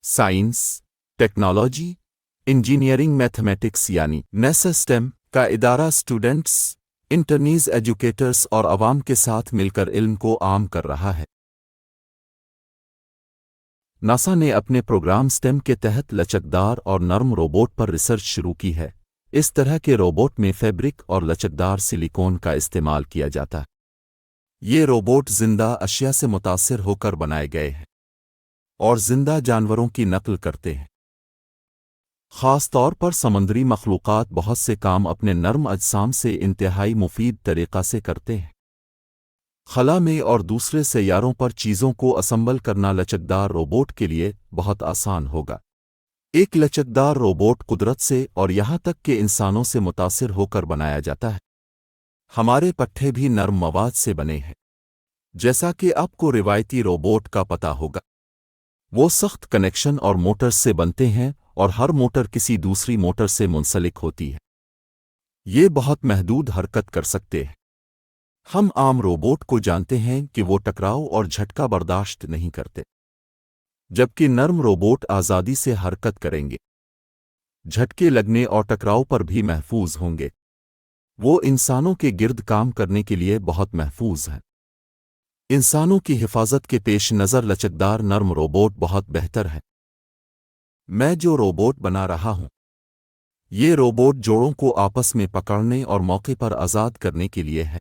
Science, technology, engineering, mathematics یعنی نیسا esteem کا ادارہ اسٹوڈنٹس، انٹرنیز، ایجوکیٹرز اور عوام کے ساتھ مل کر علم کو عام کر رہا ہے۔ ناسا نے اپنے پروگرام اسٹیم کے تحت لچکدار اور نرم روبوٹ پر ریسرچ شروع کی ہے۔ اس طرح کے روبوٹ میں فیبرک اور لچکدار سلیکون کا استعمال کیا جاتا ہے۔ یہ روبوٹ زندہ اشیاء سے متاثر ہو کر بنائے گئے ہیں اور زندہ جانوروں کی نقل کرتے ہیں۔ خاص طور پر سمندری مخلوقات بہت سے کام اپنے نرم اجسام سے انتہائی مفید طریقہ سے کرتے ہیں۔ خلا میں اور دوسرے سیاروں پر چیزوں کو اسمبل کرنا لچکدار روبوٹ کے لیے بہت آسان ہوگا۔ ایک لچکدار روبوٹ قدرت سے اور یہاں تک کہ انسانوں سے متاثر ہو کر بنایا جاتا ہے۔ ہمارے پٹھے بھی نرم مواد سے بنے ہیں، جیسا کہ آپ کو روایتی روبوٹ کا پتہ ہوگا۔ وہ سخت کنیکشن اور موٹر سے بنتے ہیں اور ہر موٹر کسی دوسری موٹر سے منسلک ہوتی ہے۔ یہ بہت محدود حرکت کر سکتے ہیں۔ ہم عام روبوٹ کو جانتے ہیں کہ وہ ٹکراؤ اور جھٹکا برداشت نہیں کرتے، جبکہ نرم روبوٹ آزادی سے حرکت کریں گے، جھٹکے لگنے اور ٹکراؤ پر بھی محفوظ ہوں گے۔ وہ انسانوں کے گرد کام کرنے کے لیے بہت محفوظ ہیں۔ انسانوں کی حفاظت کے پیش نظر لچکدار نرم روبوٹ بہت بہتر ہے۔ میں جو روبوٹ بنا رہا ہوں، یہ روبوٹ جوڑوں کو آپس میں پکڑنے اور موقع پر آزاد کرنے کے لیے ہے۔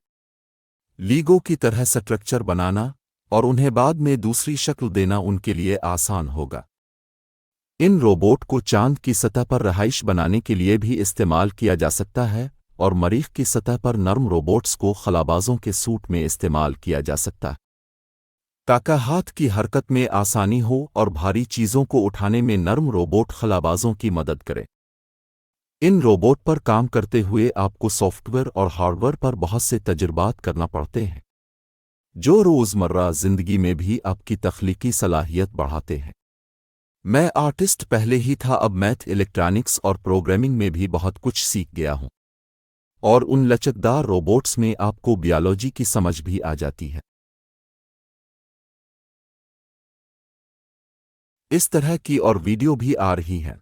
لیگو کی طرح سٹرکچر بنانا اور انہیں بعد میں دوسری شکل دینا ان کے لیے آسان ہوگا۔ ان روبوٹ کو چاند کی سطح پر رہائش بنانے کے لیے بھی استعمال کیا جا سکتا ہے اور مریخ کی سطح پر نرم روبوٹس کو خلابازوں کے سوٹ میں استعمال کیا جا سکتا ہے، تاکہ ہاتھ کی حرکت میں آسانی ہو اور بھاری چیزوں کو اٹھانے میں نرم روبوٹ خلابازوں کی مدد کرے۔ ان روبوٹ پر کام کرتے ہوئے آپ کو سافٹ ویئر اور ہارڈ ویئر پر بہت سے تجربات کرنا پڑتے ہیں، جو روزمرہ زندگی میں بھی آپ کی تخلیقی صلاحیت بڑھاتے ہیں۔ میں آرٹسٹ پہلے ہی تھا، اب میتھ، الیکٹرانکس اور پروگرامنگ میں بھی بہت کچھ سیکھ گیا ہوں، اور ان لچکدار روبوٹس میں آپ کو بیالوجی کی سمجھ بھی آ جاتی ہے۔ اس طرح کی اور ویڈیو بھی آ رہی ہیں۔